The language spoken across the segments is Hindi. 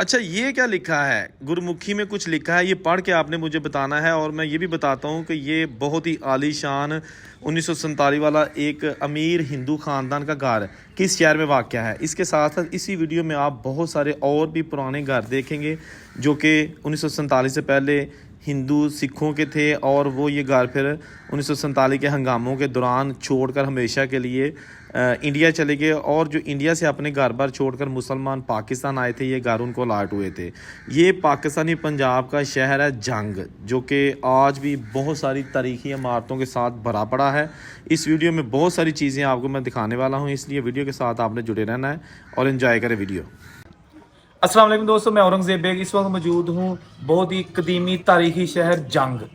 अच्छा, ये क्या लिखा है? गुरमुखी में कुछ लिखा है, ये पढ़ के आपने मुझे बताना है। और मैं ये भी बताता हूँ कि ये बहुत ही आलीशान 1947 वाला एक अमीर हिंदू ख़ानदान का घर किस शहर में वाक़या है। इसके साथ साथ इसी वीडियो में आप बहुत सारे और भी पुराने घर देखेंगे जो कि 1947 से पहले हिंदू सिखों के थे, और वो ये घर फिर 1947 के हंगामों के दौरान छोड़कर हमेशा के लिए इंडिया चले गए। और जो इंडिया से अपने घर बार छोड़कर मुसलमान पाकिस्तान आए थे, ये घर उनको अलाट हुए थे। ये पाकिस्तानी पंजाब का शहर है जंग, जो कि आज भी बहुत सारी तारीखी इमारतों के साथ भरा पड़ा है। इस वीडियो में बहुत सारी चीज़ें आपको मैं दिखाने वाला हूँ, इसलिए वीडियो के साथ आपने जुड़े रहना है और एंजॉय करें वीडियो। अस्सलाम वालेकुम दोस्तों, मैं औरंगज़ेब बेग इस वक्त मौजूद हूँ बहुत ही कदीमी तारीखी शहर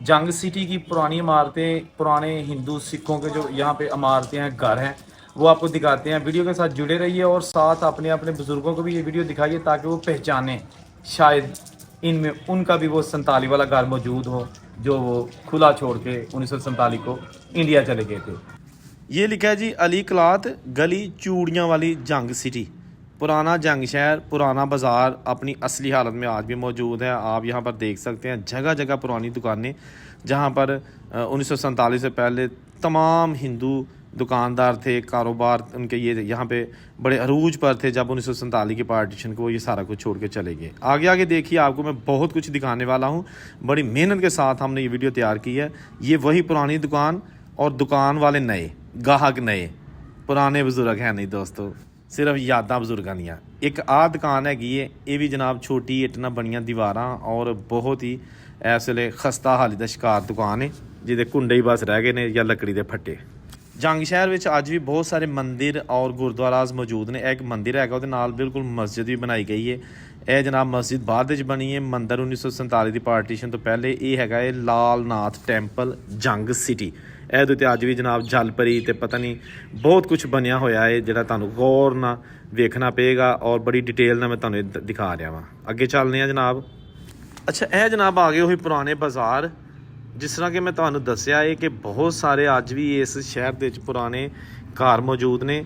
जंग सिटी की पुरानी इमारतें, पुराने हिंदू सिखों के जो यहाँ पे इमारतें हैं, घर हैं, वो आपको दिखाते हैं। वीडियो के साथ जुड़े रहिए और साथ अपने अपने बुज़ुर्गों को भी ये वीडियो दिखाइए ताकि वो पहचानें, शायद इनमें उनका भी वो 47 वाला घर मौजूद हो जो वो खुला छोड़ के 1947 को इंडिया चले गए थे। ये लिखा है जी, अली कलात गली चूड़ियाँ वाली जंग सिटी, पुराना जंग शहर, पुराना बाज़ार अपनी असली हालत में आज भी मौजूद है। आप यहाँ पर देख सकते हैं जगह जगह पुरानी दुकानें, जहाँ पर 1947 से पहले तमाम हिंदू दुकानदार थे, कारोबार उनके ये यहाँ पे बड़े अरूज पर थे जब 1947 के पार्टीशन को ये सारा कुछ छोड़ के चले गए। आगे आगे देखिए, आपको मैं बहुत कुछ दिखाने वाला हूँ। बड़ी मेहनत के साथ हमने ये वीडियो तैयार की है। ये वही पुरानी दुकान और दुकान वाले नए गाहक, नए पुराने बुजुर्ग हैं नहीं दोस्तों, सिर्फ यादां बजुर्गों दी। एक आ दुकान हैगी है, ये भी जनाब छोटी इट नाल बनियां दीवारां और बहुत ही इस वेले खस्ता हाली दा शिकार दुकान है जिहदे कुंडे ही बस रह गए ने या लकड़ी दे फट्टे। जंग शहर विच अज भी बहुत सारे मंदिर और गुरुद्वाराज मौजूद ने। एक मंदिर है, उहदे नाल बिल्कुल मस्जिद भी बनाई गई है। यह जनाब मस्जिद बाद विच बनी है। मंदिर 1947 की पार्टीशन तो पहले ये हैगा है लाल नाथ टैंपल जंग सिटी। ਇਹਦੇ ਉੱਤੇ ਅੱਜ ਵੀ जनाब जल परी तो पता नहीं बहुत कुछ बनया होया है ਜਿਹੜਾ ਤੁਹਾਨੂੰ गौर ना वेखना पेगा और बड़ी डिटेल ना मैं ਤੁਹਾਨੂੰ दिखा रहा ਵਾ। ਅੱਗੇ ਚੱਲਦੇ ਆ जनाब। अच्छा, यह जनाब आ गए वही पुराने बाज़ार, जिस तरह कि मैं ਤੁਹਾਨੂੰ ਦੱਸਿਆ है कि बहुत सारे अज भी इस शहर के पुराने घर मौजूद ने।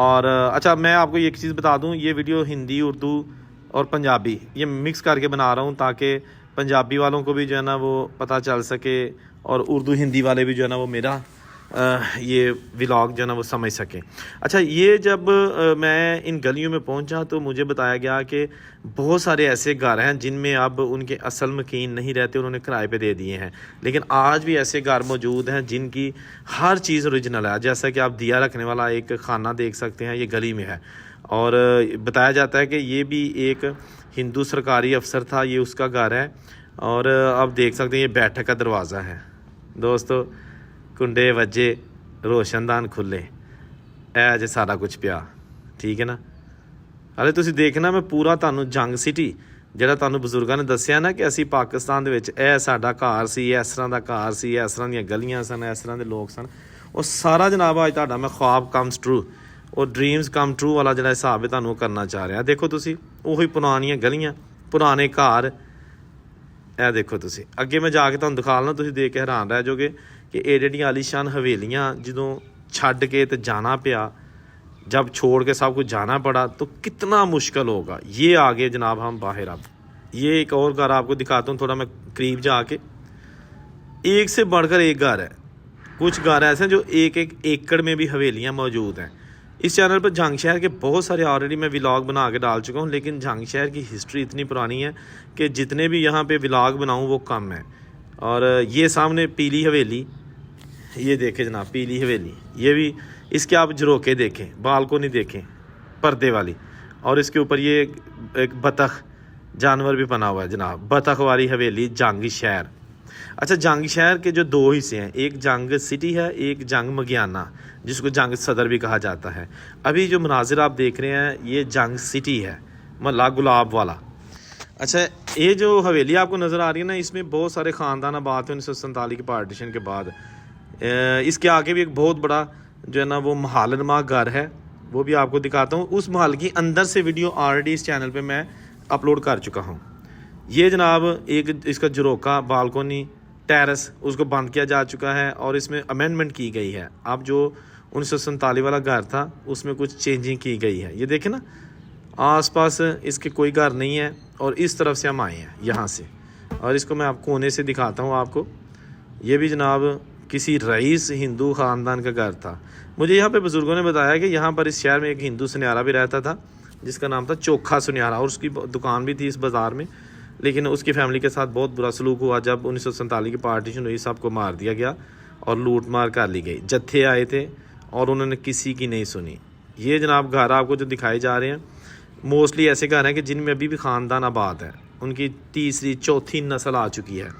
और अच्छा, मैं आपको एक चीज़ बता दूँ, ये वीडियो हिंदी, उर्दू और पंजाबी ये मिक्स करके बना रहा हूँ ताकि पंजाबी वालों को भी जो है ना वो पता चल सके और उर्दू हिंदी वाले भी जो है ना वो मेरा ये व्लॉग जो है ना वो समझ सकें। अच्छा, ये जब मैं इन गलियों में पहुंचा तो मुझे बताया गया कि बहुत सारे ऐसे घर हैं जिनमें अब उनके असल मकीन नहीं रहते, उन्होंने किराए पे दे दिए हैं। लेकिन आज भी ऐसे घर मौजूद हैं जिनकी हर चीज़ ओरिजिनल है। जैसा कि आप दिया रखने वाला एक खाना देख सकते हैं, ये गली में है। और बताया जाता है कि ये भी एक हिंदू सरकारी अफसर था, ये उसका घर है। और आप देख सकते हैं ये बैठक का दरवाज़ा है दोस्तों, कुंडे वजे, रोशनदान खुले, ऐ जे सारा कुछ पिया, ठीक है ना। हाले तुसी देखना, मैं पूरा तुहानू जंग सिटी ਜਿਹੜਾ ਤੁਹਾਨੂੰ ਬਜ਼ੁਰਗਾਂ ਨੇ ਦੱਸਿਆ ਨਾ ਕਿ ਅਸੀਂ ਪਾਕਿਸਤਾਨ ਦੇ ਵਿੱਚ ਇਹ ਸਾਡਾ ਘਰ ਸੀ, ਇਸ ਤਰ੍ਹਾਂ ਦਾ ਘਰ ਸੀ, ਇਸ ਤਰ੍ਹਾਂ ਦੀਆਂ ਗਲੀਆਂ ਸਨ, ਇਸ ਤਰ੍ਹਾਂ ਦੇ ਲੋਕ ਸਨ, ਉਹ ਸਾਰਾ ਜਨਾਬ ਅੱਜ ਤੁਹਾਡਾ ਮੈਂ ख्वाब ਕਮਸ ਟਰੂ और ड्रीम्स कम ट्रू वाला जो हिसाब है ਤੁਹਾਨੂੰ करना चाह रहा। देखो तुसी ਉਹੀ ਪੁਰਾਣੀਆਂ ਗਲੀਆਂ, पुराने घर, ਇਹ देखो तुसी ਅੱਗੇ मैं जाके ਤੁਹਾਨੂੰ दिखा लना, तुसी देख के हैरान रह जाओगे कि ये ਜਿਹੜੀਆਂ आलीशान हवेलियाँ ਜਦੋਂ ਛੱਡ के तो जाना पिया, जब छोड़ के सब कुछ जाना पड़ा तो कितना मुश्किल होगा। ये आगे जनाब हम बाहर, अब ये एक और घर आपको दिखाता हूँ थोड़ा मैं करीब जाके। एक से बढ़कर एक घर है। कुछ घर ऐसे हैं जो एक एक एकड़ में भी हवेलियाँ मौजूद हैं। इस चैनल पर जंग शहर के बहुत सारे ऑलरेडी मैं व्लॉग बना के डाल चुका हूँ, लेकिन जंग शहर की हिस्ट्री इतनी पुरानी है कि जितने भी यहाँ पे व्लॉग बनाऊँ वो कम है। और ये सामने पीली हवेली, ये देखें जनाब पीली हवेली, ये भी इसके आप झरोके देखें, बालकोनी देखें पर्दे वाली, और इसके ऊपर ये एक बतख जानवर भी बना हुआ है जनाब, बतख वाली हवेली जंग शहर। अच्छा, जंग शहर के जो दो हिस्से हैं, एक जंग सिटी है, एक जंग मगियाना, जिसको जंग सदर भी कहा जाता है। अभी जो मनाजिर आप देख रहे हैं ये जंग सिटी है, महल्ला गुलाब वाला। अच्छा, ये जो हवेली आपको नज़र आ रही है ना, इसमें बहुत सारे ख़ानदान आबाद थे 1947 के पार्टीशन के बाद। इसके आगे भी एक बहुत बड़ा जो है ना वो महालनुमा घर है, वो भी आपको दिखाता हूँ। उस महल की अंदर से वीडियो ऑलरेडी इस चैनल पे मैं अपलोड कर चुका हूँ। ये जनाब एक इसका झरोका, बालकोनी, टेरेस, उसको बंद किया जा चुका है और इसमें अमेंडमेंट की गई है। अब जो 1947 वाला घर था उसमें कुछ चेंजिंग की गई है। ये देखें ना, आसपास इसके कोई घर नहीं है और इस तरफ से हम आए हैं यहाँ से, और इसको मैं आपको कोने से दिखाता हूँ आपको। ये भी जनाब किसी रईस हिंदू ख़ानदान का घर था। मुझे यहाँ पे बुज़ुर्गों ने बताया कि यहाँ पर इस शहर में एक हिंदू सुनियारा भी रहता था जिसका नाम था चोखा सुनियारा, और उसकी दुकान भी थी इस बाज़ार में। लेकिन उसकी फैमिली के साथ बहुत बुरा सलूक हुआ। जब 1947 की पार्टीशन हुई, सबको मार दिया गया और लूट मार कर ली गई। जत्थे आए थे और उन्होंने किसी की नहीं सुनी। ये जनाब घर आपको जो दिखाए जा रहे हैं मोस्टली ऐसे घर हैं कि जिनमें अभी भी ख़ानदान आबाद है, उनकी तीसरी चौथी नस्ल आ चुकी है।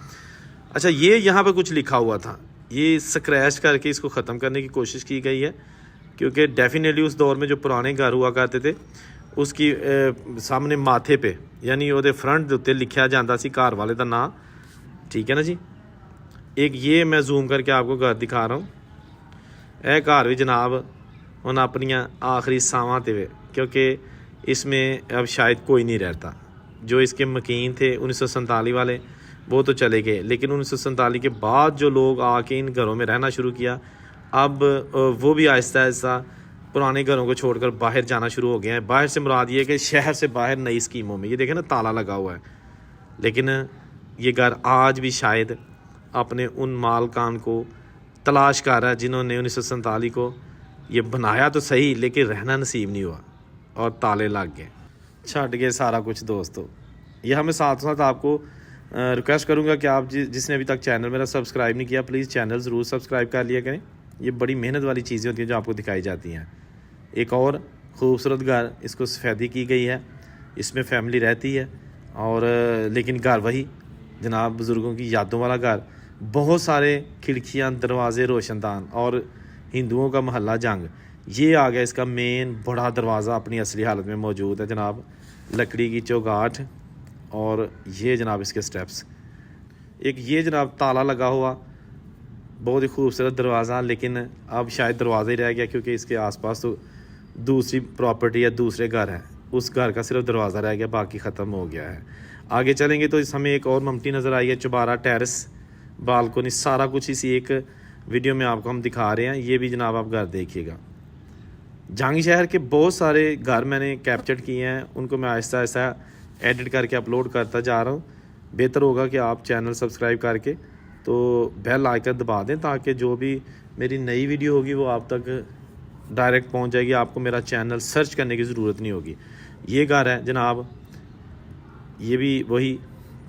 अच्छा, ये यहाँ पर कुछ लिखा हुआ था, ये स्क्रैच करके इसको ख़त्म करने की कोशिश की गई है, क्योंकि डेफिनेटली उस दौर में जो पुराने घर हुआ करते थे उसकी सामने माथे पे यानी ਉਹਦੇ फ्रंट ਦੇ ਉੱਤੇ लिखा जाता सी घर वाले का नाम। ठीक है ना जी। एक ये मैं जूम करके आपको घर दिखा रहा हूँ। यह घर भी जनाब उन अपनियाँ आखिरी सावां ते वे, क्योंकि इसमें अब शायद कोई नहीं रहता। जो इसके मकीन थे 1947 वाले वो तो चले गए, लेकिन 1947 के बाद जो लोग आके इन घरों में रहना शुरू किया, अब वो भी आहिस्ता आहिस्ता पुराने घरों को छोड़कर बाहर जाना शुरू हो गए हैं। बाहर से मुराद ये कि शहर से बाहर नई स्कीमों में। ये देखें ना, ताला लगा हुआ है, लेकिन ये घर आज भी शायद अपने उन मालकान को तलाश कर रहा है जिन्होंने 1947 को ये बनाया तो सही, लेकिन रहना नसीब नहीं हुआ और ताले लग गए, छट गए सारा कुछ। दोस्तों, यह मैं साथ साथ आपको रिक्वेस्ट करूंगा कि आप जिसने अभी तक चैनल मेरा सब्सक्राइब नहीं किया, प्लीज़ चैनल ज़रूर सब्सक्राइब कर लिया करें। ये बड़ी मेहनत वाली चीज़ें होती हैं जो आपको दिखाई जाती हैं। एक और ख़ूबसूरत घर, इसको सफ़ेदी की गई है, इसमें फैमिली रहती है, और लेकिन घर वही जनाब बुज़ुर्गों की यादों वाला घर। बहुत सारे खिड़कियाँ, दरवाज़े, रोशनदान, और हिंदुओं का मोहल्ला जंग। ये आ गया इसका मेन बड़ा दरवाज़ा, अपनी असली हालत में मौजूद है जनाब। लकड़ी की चौगाठ, और ये जनाब इसके स्टेप्स। एक ये जनाब ताला लगा हुआ बहुत ही खूबसूरत दरवाज़ा, लेकिन अब शायद दरवाज़ा ही रह गया, क्योंकि इसके आसपास तो दूसरी प्रॉपर्टी या दूसरे घर हैं। उस घर का सिर्फ दरवाज़ा रह गया, बाकी ख़त्म हो गया है। आगे चलेंगे तो इस हमें एक और ममटी नज़र आई है, चुबारा टेरेस, बालकोनी, सारा कुछ इसी एक वीडियो में आपको हम दिखा रहे हैं। ये भी जनाब आप घर देखिएगा। जंग शहर के बहुत सारे घर मैंने कैप्चर किए हैं, उनको मैं आहिस्ता आहिस्ता एडिट करके अपलोड करता जा रहा हूँ। बेहतर होगा कि आप चैनल सब्सक्राइब करके तो बेल आइकन दबा दें, ताकि जो भी मेरी नई वीडियो होगी वो आप तक डायरेक्ट पहुंच जाएगी। आपको मेरा चैनल सर्च करने की ज़रूरत नहीं होगी। ये घर है जनाब, ये भी वही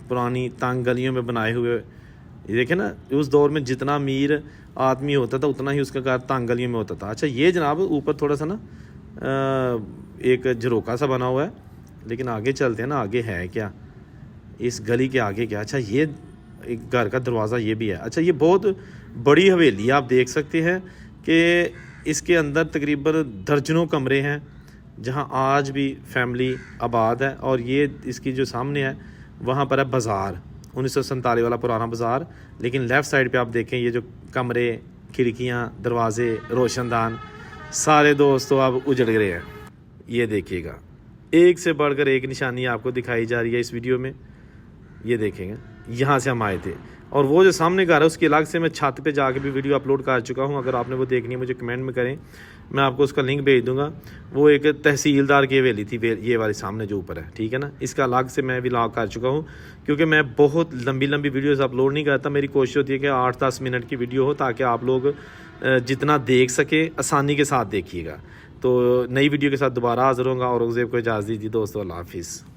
पुरानी तंग गलियों में बनाए हुए। ये देखें ना, उस दौर में जितना अमीर आदमी होता था उतना ही उसका घर तंग गलियों में होता था। अच्छा, ये जनाब ऊपर थोड़ा सा ना एक झरोका सा बना हुआ है, लेकिन आगे चलते हैं ना, आगे है क्या इस गली के आगे क्या। अच्छा, ये एक घर का दरवाज़ा ये भी है। अच्छा, ये बहुत बड़ी हवेली आप देख सकते हैं कि इसके अंदर तकरीबन दर्जनों कमरे हैं जहां आज भी फैमिली आबाद है। और ये इसकी जो सामने है वहां पर है बाज़ार, 1947 वाला पुराना बाज़ार। लेकिन लेफ़्ट साइड पे आप देखें ये जो कमरे, खिड़कियां, दरवाजे, रोशनदान सारे दोस्तों अब उजड़ गए हैं। ये देखिएगा, एक से बढ़कर एक निशानी आपको दिखाई जा रही है इस वीडियो में। ये देखेंगे, यहाँ से हम आए थे, और वो जो सामने घर है उसके अलग से मैं छत पे जाके भी वीडियो अपलोड कर चुका हूँ। अगर आपने वो देखनी है मुझे कमेंट में करें, मैं आपको उसका लिंक भेज दूंगा। वो एक तहसीलदार की हवेली थी, ये वाली सामने जो ऊपर है, ठीक है ना। इसका अलग से मैं व्लॉग कर चुका हूँ, क्योंकि मैं बहुत लंबी लंबी वीडियोज़ अपलोड नहीं करता। मेरी कोशिश होती है कि 8-10 मिनट की वीडियो हो, ताकि आप लोग जितना देख सके आसानी के साथ देखिएगा। तो नई वीडियो के साथ दोबारा हाजिर होगा। औरंगज़ेब को इजाज़त दीजिए दोस्तों, अल्लाह हाफिज़।